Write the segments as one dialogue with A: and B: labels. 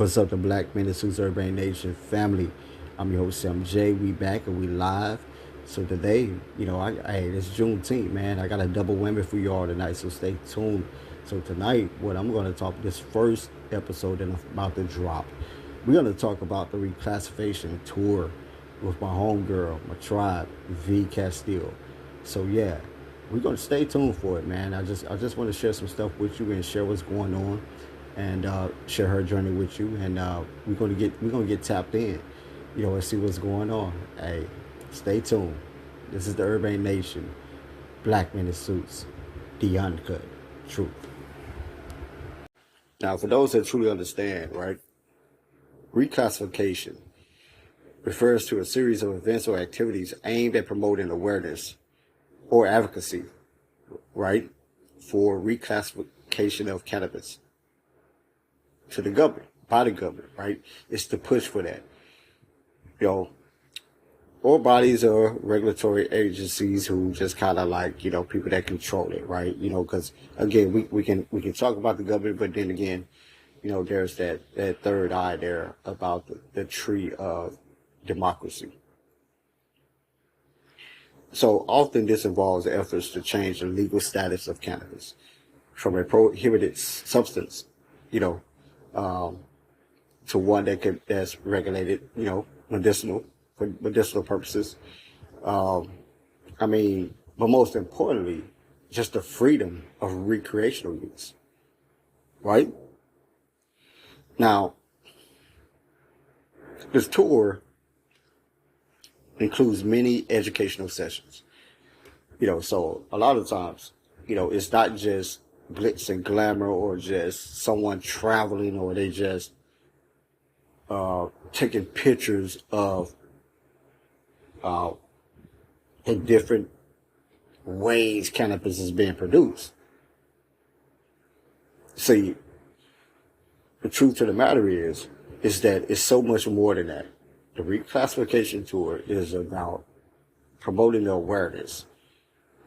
A: What's up, the Black Men in Suits Urban Nation family? I'm your host, Sam J. We back and we live. So today, hey, it's Juneteenth, man. I got a double whammy for y'all tonight, so stay tuned. So tonight, what I'm going to talk, this first episode that I'm about to drop, we're going to talk about the Reclassification Tour with my homegirl, my tribe, Vee Castil. So yeah, we're going to stay tuned for it, man. I just want to share some stuff with you and share what's going on, and share her journey with you, and we're gonna get tapped in, and see what's going on. Hey, stay tuned. This is the Urban Nation, Black Men in Suits, the Uncut Truth. Now, for those that truly understand, right, reclassification refers to a series of events or activities aimed at promoting awareness or advocacy, right, for reclassification of cannabis to the government, by the government, right? It's to push for that. Or bodies or regulatory agencies who just kind of like, people that control it, right? Because again, we can talk about the government, but then again, there's that third eye there about the tree of democracy. So often this involves efforts to change the legal status of cannabis from a prohibited substance, to one that's regulated, medicinal, for medicinal purposes. But most importantly, just the freedom of recreational use, right? Now, this tour includes many educational sessions, so a lot of times, it's not just glitz and glamour or just someone traveling or they just taking pictures of the different ways cannabis is being produced. See, the truth of the matter is that it's so much more than that. The Reclassification Tour is about promoting the awareness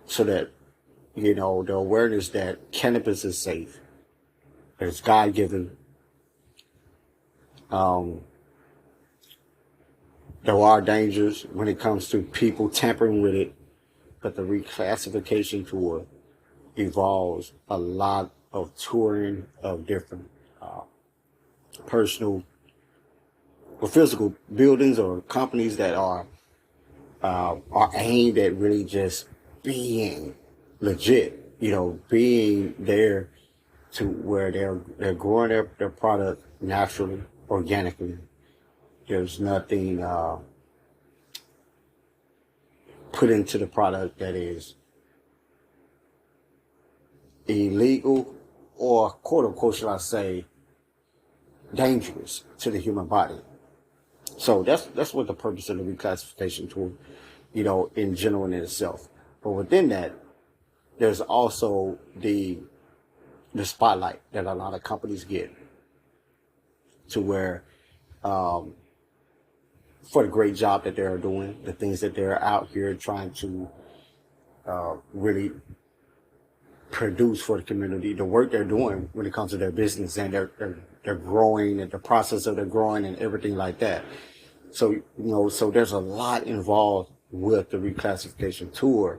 A: so that, the awareness that cannabis is safe, that it's God-given. There are dangers when it comes to people tampering with it, but the Reclassification Tour involves a lot of touring of different personal or physical buildings or companies that are aimed at really just being legit, being there to where they're growing their product naturally, organically. There's nothing put into the product that is illegal or, quote unquote, should I say, dangerous to the human body. So that's what the purpose of the Reclassification Tour, in general in itself. But within that, there's also the spotlight that a lot of companies get, to where for the great job that they're doing, the things that they're out here trying to really produce for the community, the work they're doing when it comes to their business, and they're growing, and the process of their growing and everything like that. So, so there's a lot involved with the Reclassification Tour,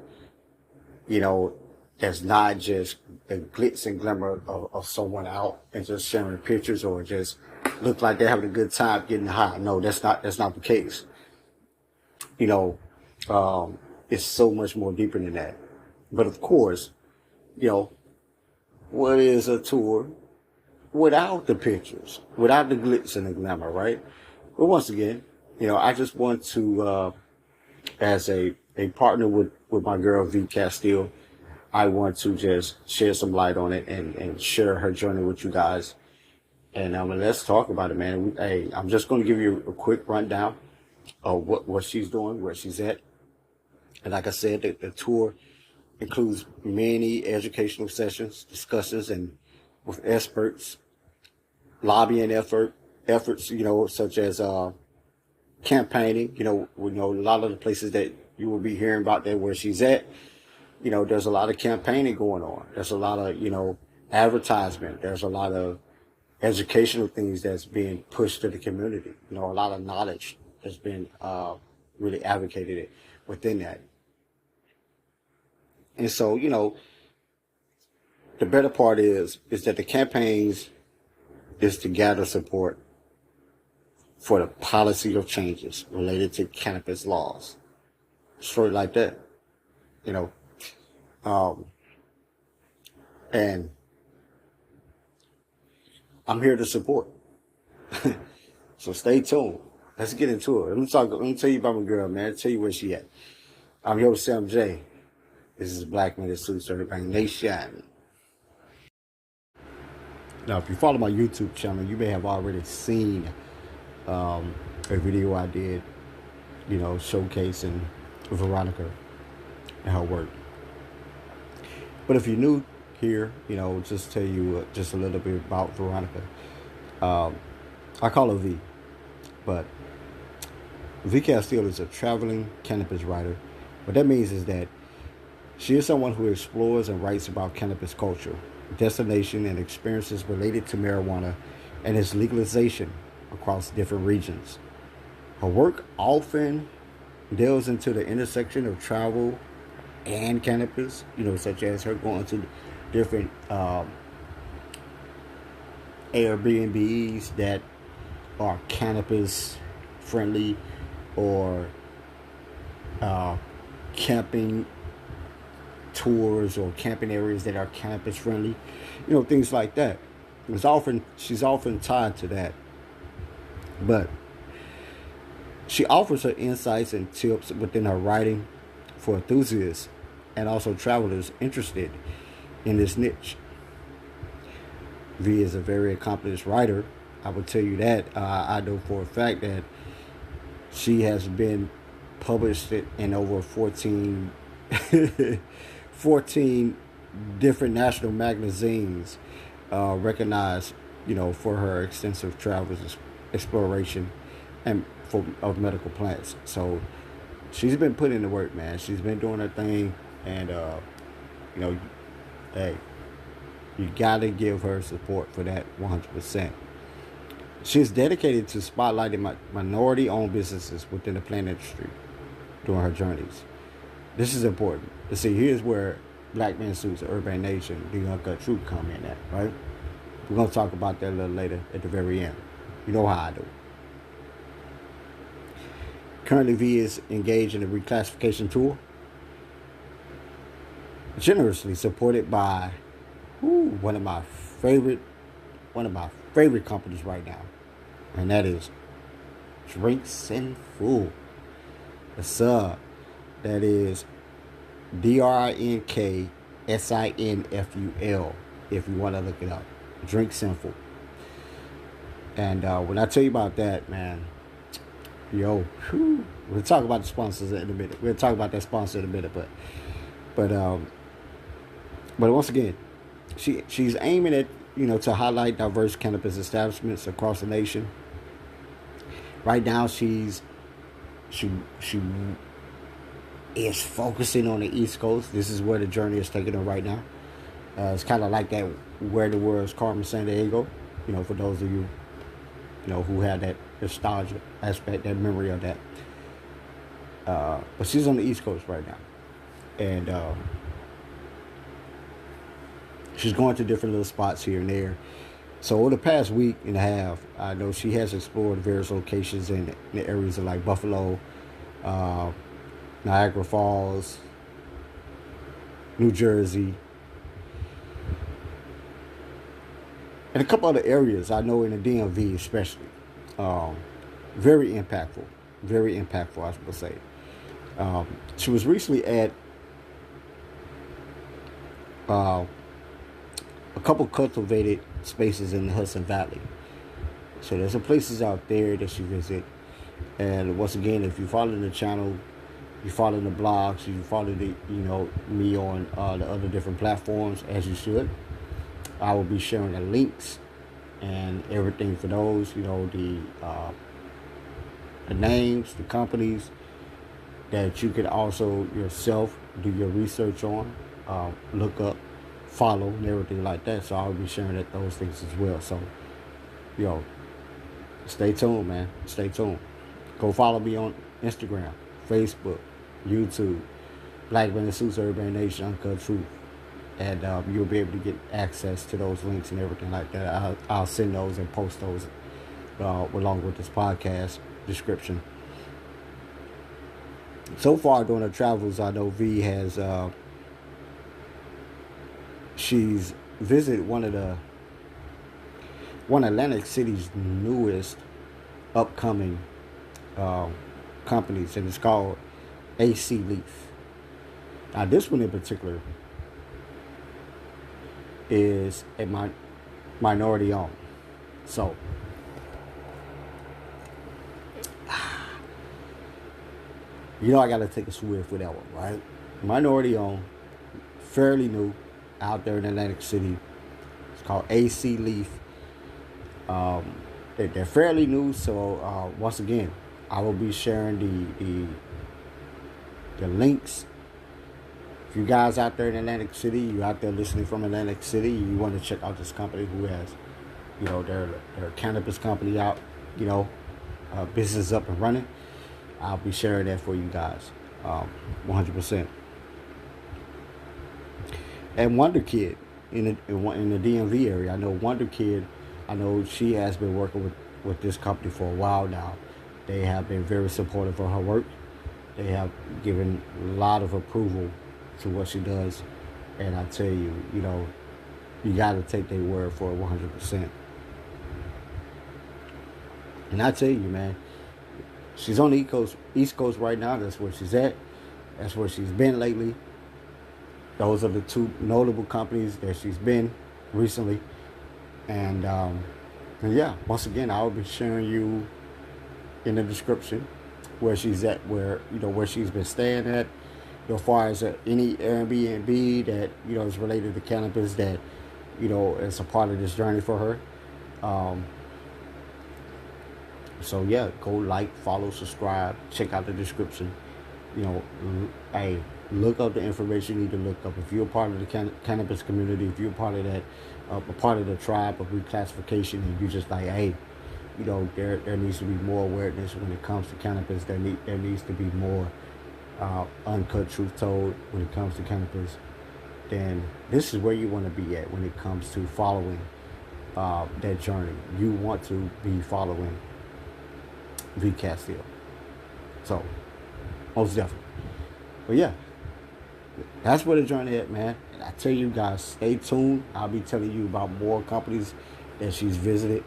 A: that's not just the glitz and glamour of someone out and just sharing pictures or just look like they're having a good time getting high. No, that's not the case. It's so much more deeper than that. But of course, what is a tour without the pictures, without the glitz and the glamour, right? But once again, I just want to, as a partner with my girl Vee Castil, I want to just shed some light on it and share her journey with you guys. And let's talk about it, man. I'm just going to give you a quick rundown of what she's doing, where she's at. And like I said, the tour includes many educational sessions, discussions, and with experts, lobbying efforts, such as campaigning. We know a lot of the places that you will be hearing about there where she's at. There's a lot of campaigning going on. There's a lot of, advertisement. There's a lot of educational things that's being pushed to the community. A lot of knowledge has been really advocated within that. And so, the better part is that the campaigns is to gather support for the policy of changes related to cannabis laws. Straight like that, you know. And I'm here to support. So stay tuned. Let's get into it. Let me tell you about my girl, man. Tell you where she at. I'm your Sam J. This is Black Men in Suits Urban Nation. Now, if you follow my YouTube channel, you may have already seen a video I did, showcasing Veronica and her work. But if you're new here, just tell you just a little bit about Veronica. I call her V, but Vee Castil is a traveling cannabis writer. What that means is that she is someone who explores and writes about cannabis culture, destination, and experiences related to marijuana and its legalization across different regions. Her work often delves into the intersection of travel and cannabis, such as her going to different Airbnbs that are cannabis friendly, or camping tours or camping areas that are cannabis friendly, things like that. She's often tied to that. But she offers her insights and tips within her writing for enthusiasts and also travelers interested in this niche. V is a very accomplished writer. I will tell you that. I know for a fact that she has been published in over 14 different national magazines, recognized, for her extensive travels, exploration, and of medical plants. So she's been putting in the work, man. She's been doing her thing, and hey, you gotta give her support for that 100%. She's dedicated to spotlighting minority-owned businesses within the plant industry during her journeys. This is important. See, here's where Black Men Suits Urban Nation, the Uncut Truth come in at, right? We're going to talk about that a little later at the very end. You know how I do. Currently, V is engaged in a reclassification tour, generously supported by one of my favorite companies right now, and that is Drinksinful. That is DRINKSINFUL. If you want to look it up, Drinksinful. And when I tell you about that, man, we'll talk about the sponsors in a minute. We'll talk about that sponsor in a minute, but once again, she's aiming at to highlight diverse cannabis establishments across the nation. Right now, she is focusing on the East Coast. This is where the journey is taking her right now. It's kind of like that Where the World's Carmen Sandiego. For those of you who had that nostalgia aspect, that memory of that. But she's on the East Coast right now, and she's going to different little spots here and there. So over the past week and a half, I know she has explored various locations in the areas of like Buffalo, Niagara Falls, New Jersey, and a couple other areas I know in the DMV especially. Very impactful, I should say. She was recently at a couple cultivated spaces in the Hudson Valley. So there's some places out there that she visit. And once again, if you follow the channel, you follow the blogs, you follow me on the other different platforms, as you should. I will be sharing the links and everything for those, the names, the companies that you can also yourself do your research on, look up, follow, and everything like that. So I'll be sharing those things as well. So Yo, stay tuned, man. Stay tuned. Go follow me on Instagram, Facebook, YouTube, Black Men in Suits, Urban Nation, Uncut Truth. And you'll be able to get access to those links and everything like that. I'll send those and post those along with this podcast description. So far during her travels, I know V has she's visited one of Atlantic City's newest upcoming companies, and it's called AC Leaf. Now, this one in particular is a minority owned. So, I got to take a swift with that one, right? Minority owned, fairly new, out there in Atlantic City. It's called AC Leaf. They're fairly new, so once again, I will be sharing the links. If you guys out there in Atlantic City, you out there listening from Atlantic City, you want to check out this company who has, their cannabis company out, business up and running. I'll be sharing that for you guys, 100%. And Wonder Kid in the DMV area, I know Wonder Kid. I know she has been working with this company for a while now. They have been very supportive of her work. They have given a lot of approval to what she does. And I tell you, you got to take their word for it 100%. And I tell you, man, she's on the East Coast right now. That's where she's at. That's where she's been lately. Those are the two notable companies that she's been recently. And yeah, once again, I will be sharing you in the description where she's at, where she's been staying at, as far as any Airbnb that is related to cannabis that is a part of this journey for her. So yeah, go like, follow, subscribe, check out the description. Hey, look up the information you need to look up. If you're a part of the cannabis community, if you're part of that, a part of the tribe of reclassification, and you just like, hey, there needs to be more awareness when it comes to cannabis. There needs to be more uncut truth told when it comes to cannabis. Then this is where you want to be at when it comes to following that journey. You want to be following Vee Castil. So, most definitely. But yeah, that's where the journey at, man. And I tell you guys, stay tuned. I'll be telling you about more companies that she's visited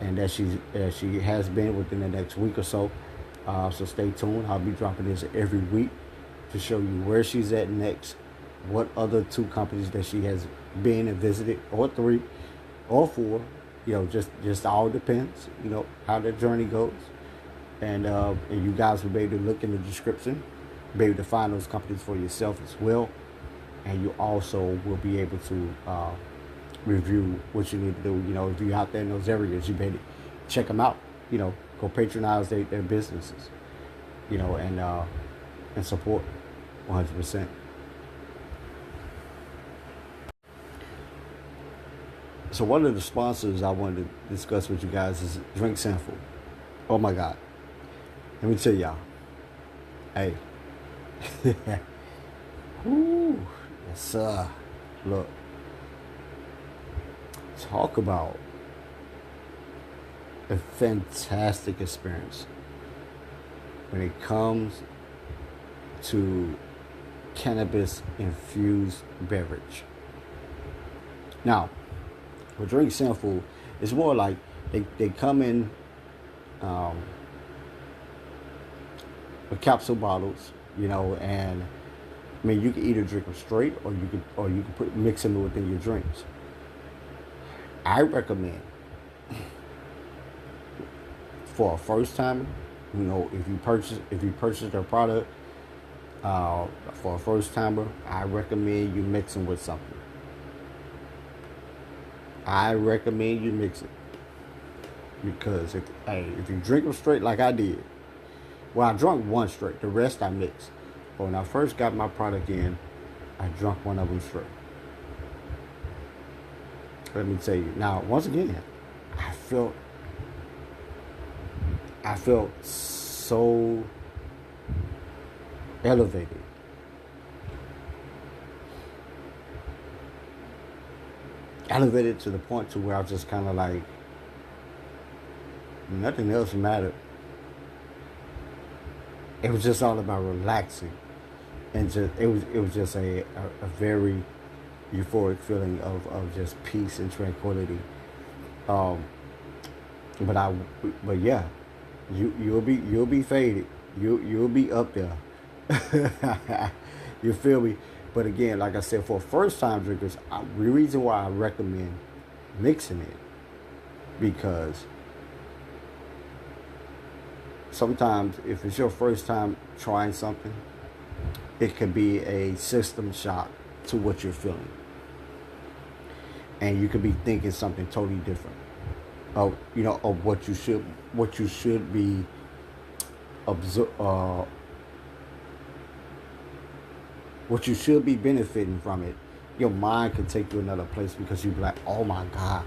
A: and that she has been within the next week or so. So stay tuned. I'll be dropping this every week to show you where she's at next, what other 2 companies that she has been and visited, or 3, or 4. Just all depends. How the journey goes, and you guys will be able to look in the description, be able to find those companies for yourself as well, and you also will be able to review what you need to do. If you're out there in those areas, you better check them out. Go patronize their businesses. And support 100%. So one of the sponsors I wanted to discuss with you guys is Drink Sinful. Oh my God. Let me tell y'all. Hey. Woo. Yes, sir. Look. Talk about a fantastic experience when it comes to cannabis infused beverage. Now, with Drink Sinful, it's more like they come in with capsule bottles, and I mean, you can either drink them straight, or you can mix them within your drinks. I recommend for a first timer, if you purchase their product for a first timer, I recommend you mix them with something. I recommend you mix it, because if you drink them straight like I did, well, I drank one straight, the rest I mixed. But when I first got my product in, I drank one of them straight. Let me tell you. Now, once again, I I felt so elevated. Elevated to the point to where I was just kind of like, nothing else mattered. It was just all about relaxing, and just it was just a very euphoric feeling of just peace and tranquility. Um, but I but yeah, you'll be faded. You'll be up there. You feel me? But again, like I said, for first time drinkers, the reason why I recommend mixing it, because sometimes if it's your first time trying something, it could be a system shock to what you're feeling, and you could be thinking something totally different of of what you should be what you should be benefiting from it. Your mind could take you another place because you'd be like, oh my God,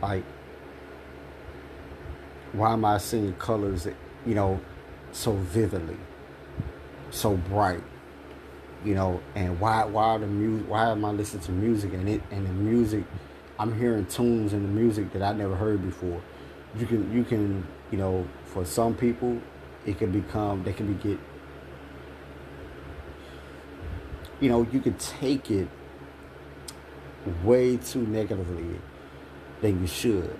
A: like, why am I seeing colors, so vividly, so bright, and why am I listening to music and the music, I'm hearing tunes in the music that I never heard before. You can, for some people, they can get, you can take it way too negatively than you should,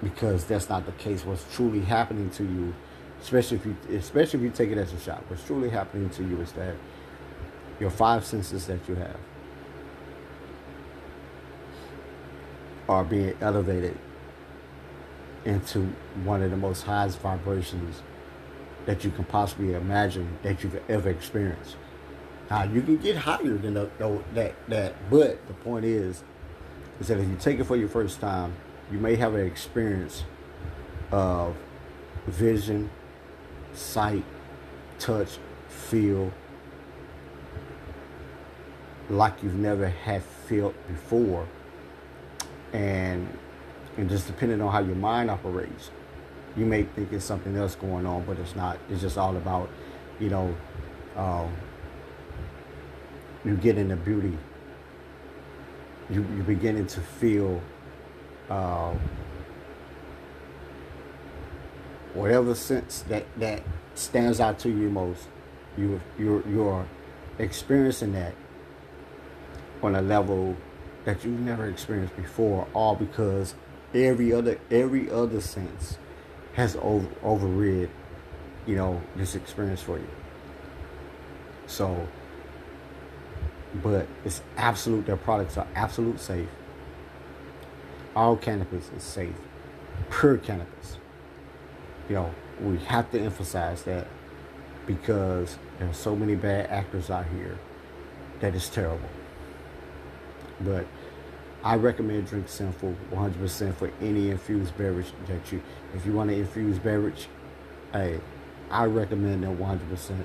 A: because that's not the case. What's truly happening to you, especially if you take it as a shot, what's truly happening to you is that your five senses that you have are being elevated into one of the most highest vibrations that you can possibly imagine that you've ever experienced. Now, you can get higher than that, but the point is that if you take it for your first time, you may have an experience of vision, sight, touch, feel, like you've never had felt before, and just depending on how your mind operates, you may think it's something else going on, but it's not. It's just all about, you get into beauty. You're beginning to feel whatever sense that stands out to you most. You're experiencing that on a level that you've never experienced before, all because every other sense has overrid this experience for you. So, but it's absolute. Their products are absolute safe. All cannabis is safe. Pure cannabis. We have to emphasize that, because there are so many bad actors out here that is terrible. But I recommend Drink Sinful 100% for any infused beverage that if you want an infused beverage, hey, I recommend them 100%,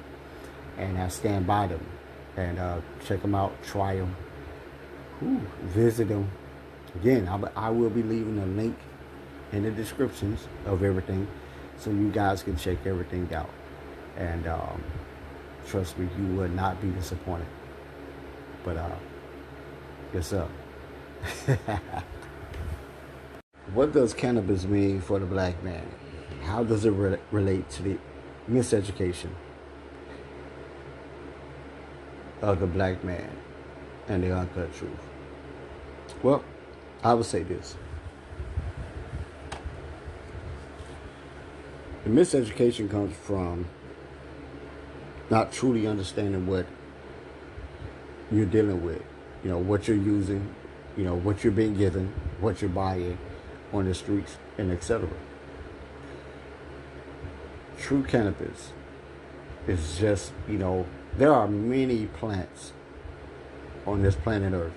A: and I stand by them. And check them out, try them, visit them. Again, I will be leaving a link in the descriptions of everything, so you guys can check everything out. And trust me, you will not be disappointed. But yes, sir. What does cannabis mean for the black man? How does it relate to the miseducation of the black man and the uncut truth? Well, I would say this. The miseducation comes from not truly understanding what you're dealing with, what you're using, what you're being given, what you're buying on the streets, and etc. True cannabis is just, there are many plants on this planet Earth,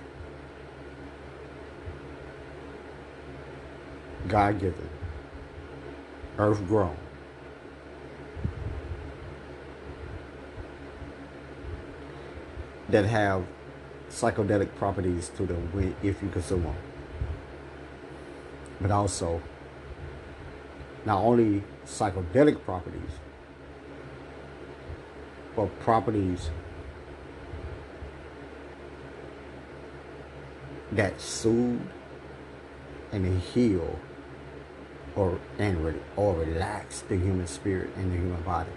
A: God-given, earth-grown, that have psychedelic properties to them if you consume them. but also not only psychedelic properties, but properties that soothe and heal or relax the human spirit and the human body.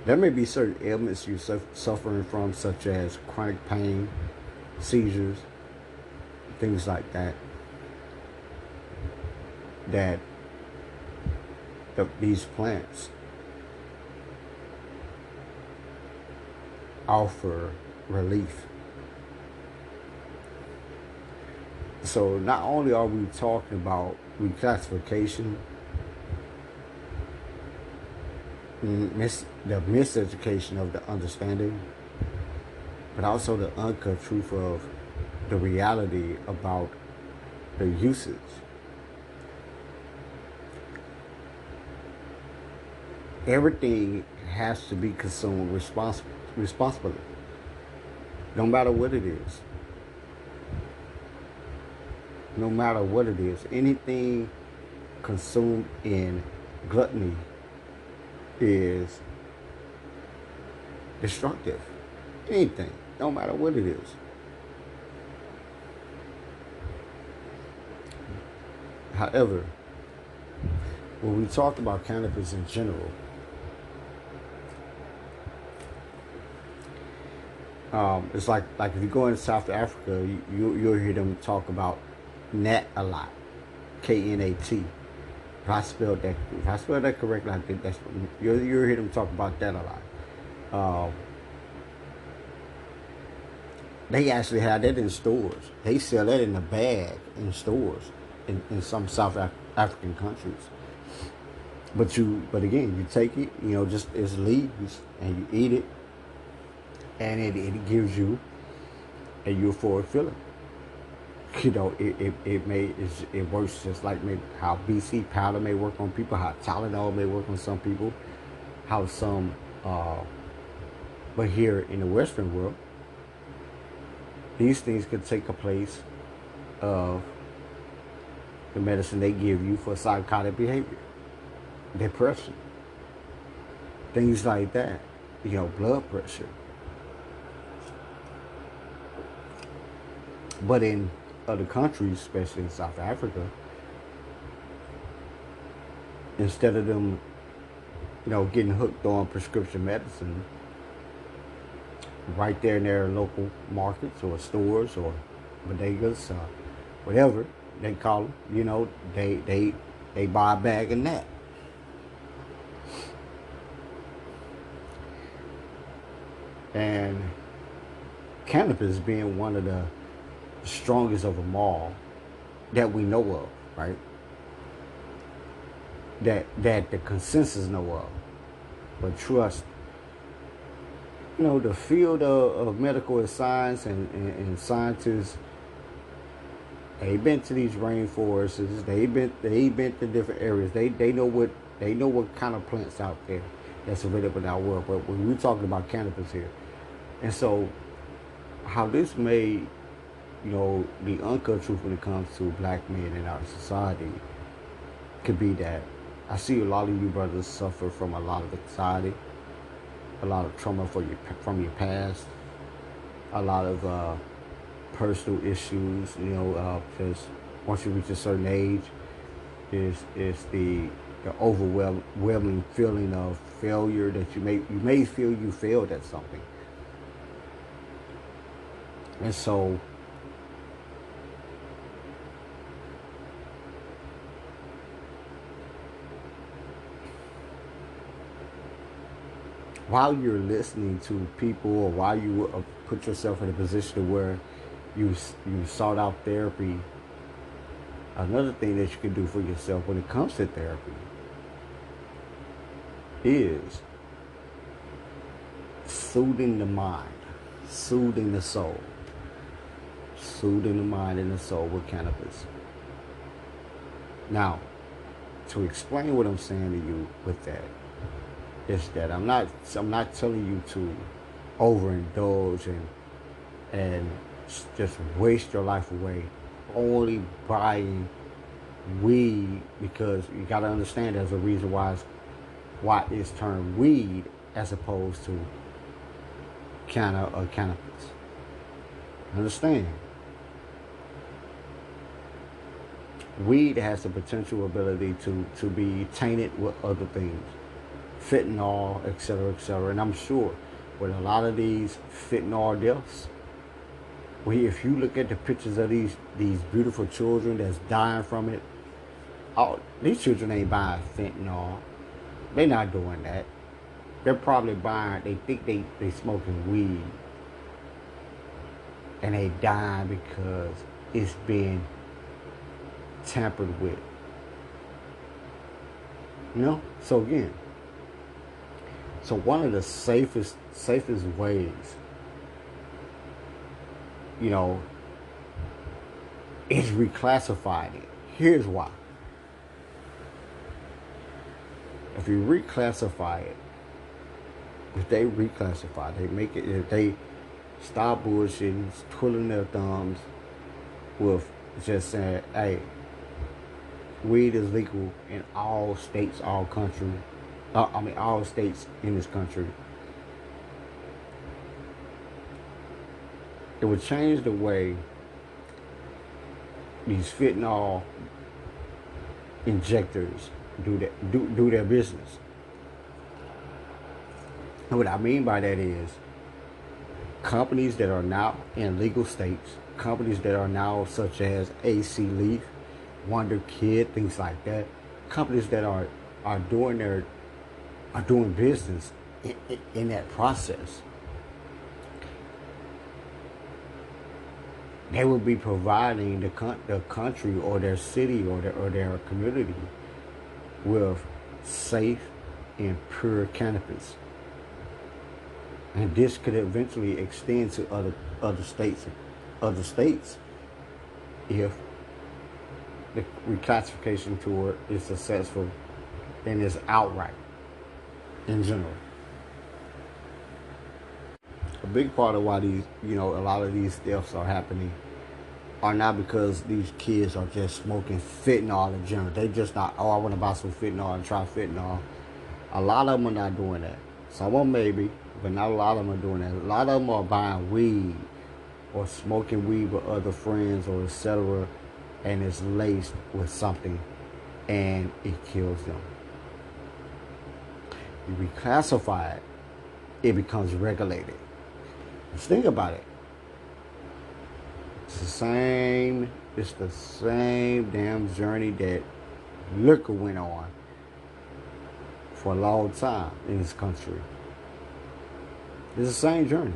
A: There may be certain ailments you're suffering from, such as chronic pain, seizures, things like that, that these plants offer relief. So not only are we talking about reclassification, the miseducation of the understanding, but also the uncut truth of the reality about the usage. Everything has to be consumed responsibly, no matter what it is. No matter what it is, anything consumed in gluttony is destructive. Anything, no matter what it is. However, when we talk about cannabis in general, it's like if you go in South Africa, you'll hear them talk about nat a lot, K-N-A-T. If I spelled that correctly, I think that's you'll hear them talk about that a lot. They actually have that in stores. They sell that in a bag in stores in some South African countries. But again, you take it, just as leaves, and you eat it, and it gives you a euphoric feeling. It works just like maybe how BC powder may work on people, how Tylenol may work on some people, how some, but here in the Western world, these things could take a place of the medicine they give you for psychotic behavior, depression, things like that, blood pressure. But in other countries, especially in South Africa, instead of them, getting hooked on prescription medicine right there in their local markets or stores or bodegas, whatever they call them, they buy a bag of that. And cannabis being one of the strongest of them all that we know of, right? That the consensus know of. But trust, the field of medical science and scientists, they've been to these rainforests, they've been to different areas. They know what kind of plants out there that's available in our world. But when we're talking about cannabis here, and so how this made the uncut truth when it comes to black men in our society could be that I see a lot of you brothers suffer from a lot of anxiety, a lot of trauma from your past, a lot of personal issues, because once you reach a certain age, is the overwhelming feeling of failure that you may feel you failed at something. And so while you're listening to people, or while you put yourself in a position where you sought out therapy, another thing that you can do for yourself when it comes to therapy is soothing the mind, soothing the soul, soothing the mind and the soul with cannabis. Now, to explain what I'm saying to you with that, is that I'm not telling you to overindulge and just waste your life away only buying weed, because you got to understand there's a reason why it's termed weed as opposed to cannabis. Understand? Weed has the potential ability to be tainted with other things, fentanyl, etc., etc. And I'm sure with a lot of these fentanyl deaths, if you look at the pictures of these beautiful children that's dying from it, these children ain't buying fentanyl. They're not doing that. They're probably buying, they think they smoking weed. And they dying because it's being tampered with. So again, so one of the safest ways, is reclassifying it. Here's why. If you reclassify it, if they reclassify, they make it, if they stop bullshitting, twiddling their thumbs with just saying, hey, weed is legal in all states, all country. All states in this country. It would change the way these fentanyl injectors do their business. And what I mean by that is companies that are now in legal states, companies that are now such as AC Leaf, Wonder Kid, things like that, companies that are doing business in that process, they will be providing the country or their city or their community with safe and pure cannabis. And this could eventually extend to other states if the reclassification tour is successful and is outright in general. A big part of why these, a lot of these deaths are happening are not because these kids are just smoking fentanyl in general. They just not, I want to buy some fentanyl and try fentanyl. A lot of them are not doing that. Some of them maybe, but not a lot of them are doing that. A lot of them are buying weed or smoking weed with other friends or etc. and it's laced with something and it kills them. You reclassify it, it becomes regulated. Just think about it. It's the same damn journey that liquor went on for a long time in this country. It's the same journey.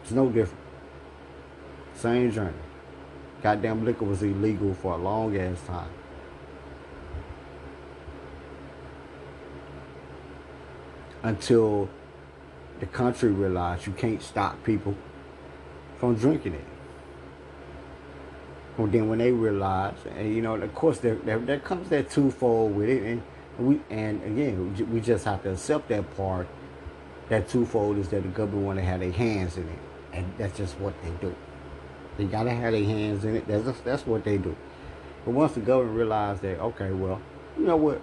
A: It's no different. Same journey. Goddamn liquor was illegal for a long ass time. Until the country realized you can't stop people from drinking it. Well, then when they realized, and of course there comes that twofold with it, and again we just have to accept that part. That twofold is that the government want to have their hands in it, and that's just what they do. They gotta have their hands in it. That's what they do. But once the government realized that, okay, well, you know what?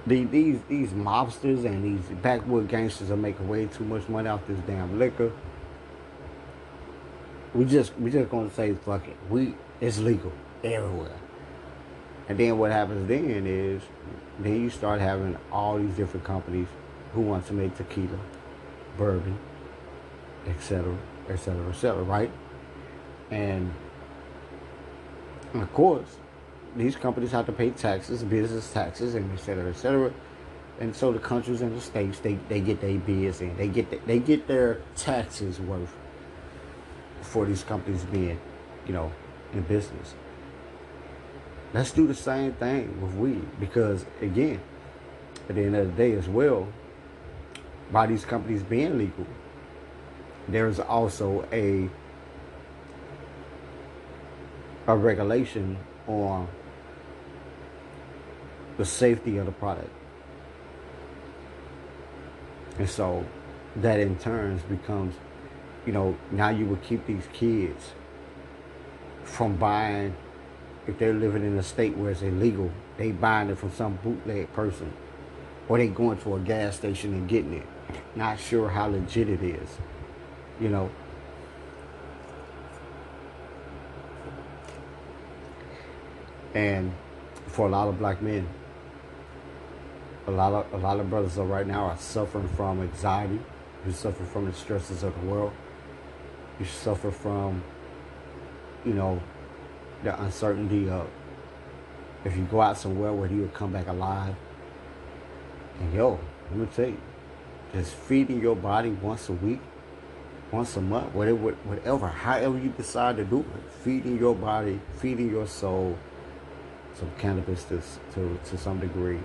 A: These mobsters and these backwood gangsters are making way too much money off this damn liquor. We just gonna say fuck it. It's legal everywhere. And then what happens then is you start having all these different companies who want to make tequila, bourbon, etc., etc., etc., right? And of course, these companies have to pay taxes, business taxes, and etc., etc. And so the countries and the states, they get their bids in. They get their taxes worth for these companies being, in business. Let's do the same thing with weed, because again, at the end of the day as well, by these companies being legal, there's also a regulation on the safety of the product. And so that in turn becomes now you would keep these kids from buying, if they're living in a state where it's illegal, they buying it from some bootleg person, or they going to a gas station and getting it, not sure how legit it is, you know. And for a lot of black men, a lot of brothers right now are suffering from anxiety. You suffer from the stresses of the world. You suffer from, the uncertainty of if you go out somewhere, whether you'll come back alive. And let me tell you, just feeding your body once a week, once a month, whatever, however you decide to do it, feeding your body, feeding your soul, some cannabis to some degree,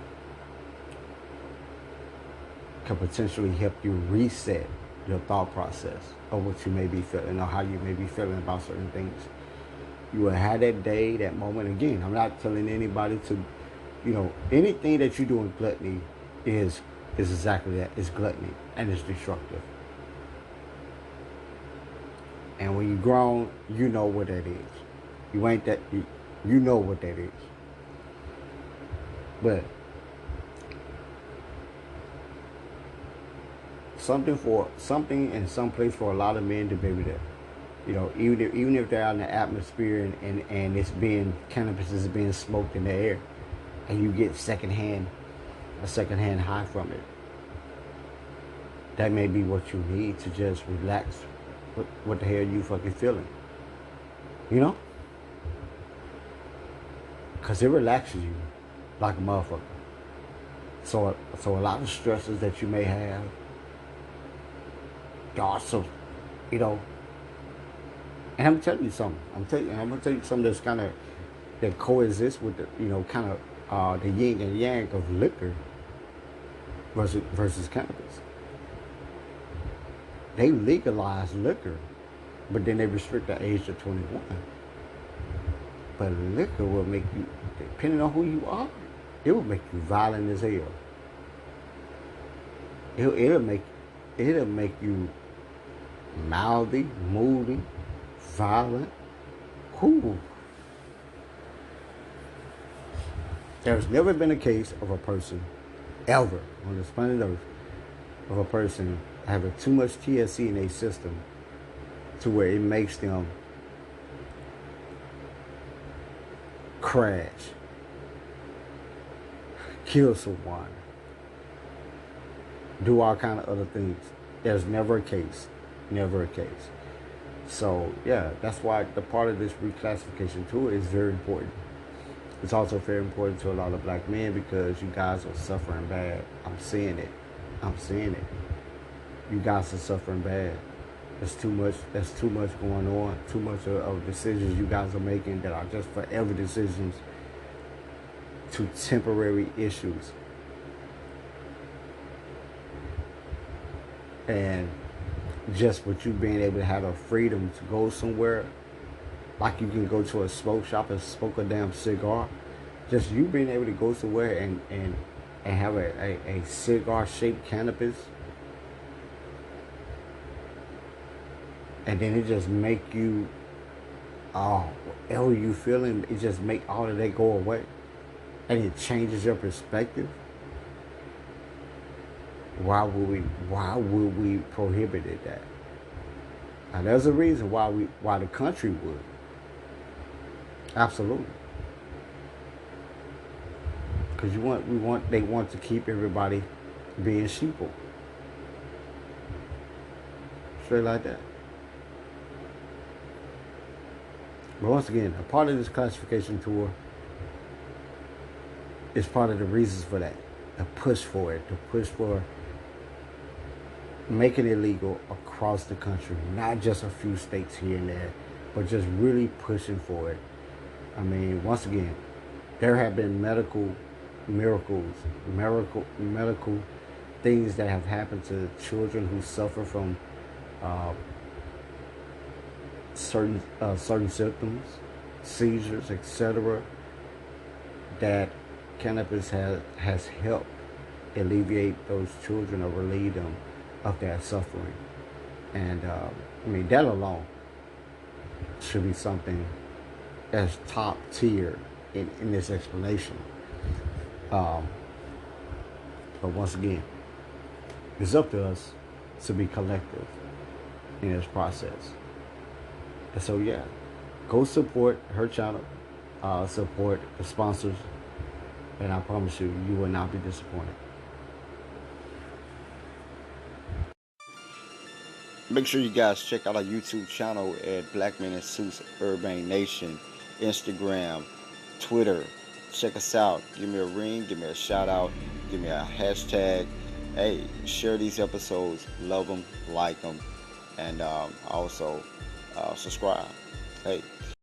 A: can potentially help you reset your thought process of what you may be feeling or how you may be feeling about certain things. You will have that day, that moment. Again, I'm not telling anybody to, anything that you do in gluttony is exactly that. It's gluttony and it's destructive. And when you're grown, you know what that is. You ain't that, you know what that is. But something in some place for a lot of men to be able to, even if they're out in the atmosphere and cannabis is being smoked in the air, and you get a secondhand high from it, that may be what you need to just relax. What the hell are you fucking feeling? Because it relaxes you like a motherfucker. So a lot of stresses that you may have, also, and I'm telling you something. I'm gonna tell you something that's kind of that coexists with the the yin and yang of liquor versus cannabis. They legalize liquor, but then they restrict the age to 21. But liquor will make you, depending on who you are, it will make you violent as hell. It'll make you mouthy, moody, violent. Who? There's never been a case of a person, ever, on this planet Earth, of a person having too much THC in their system to where it makes them crash, kill someone, do all kind of other things. There's never a case. Never a case. So, yeah, that's why the part of this reclassification tour is very important. It's also very important to a lot of black men because you guys are suffering bad. I'm seeing it. You guys are suffering bad. There's too much going on. Too much of decisions you guys are making that are just forever decisions to temporary issues. And just with you being able to have a freedom to go somewhere, like you can go to a smoke shop and smoke a damn cigar. Just you being able to go somewhere and have a cigar-shaped cannabis, and then it just make you, whatever you feeling, it just make all of that go away, and it changes your perspective. Why would we prohibit that? Now there's a reason why the country would. Absolutely. Because they want to keep everybody being sheeple. Straight like that. But once again, a part of this classification tour is part of the reasons for that. The push for it. The push for making it legal across the country. Not just a few states here and there, but just really pushing for it. I mean, once again, there have been medical things that have happened to children who suffer from certain symptoms, seizures, etc., that cannabis has helped alleviate those children or relieve them of that suffering. And I mean, that alone should be something that's top tier in this explanation. Um, but once again, it's up to us to be collective in this process. And so, yeah, go support her channel, support the sponsors, and I promise you, you will not be disappointed. Make sure you guys check out our YouTube channel at Black Men in Suits Urbane Nation, Instagram, Twitter. Check us out. Give me a ring, give me a shout out, give me a hashtag. Hey, share these episodes, love them, like them, and also subscribe. Hey.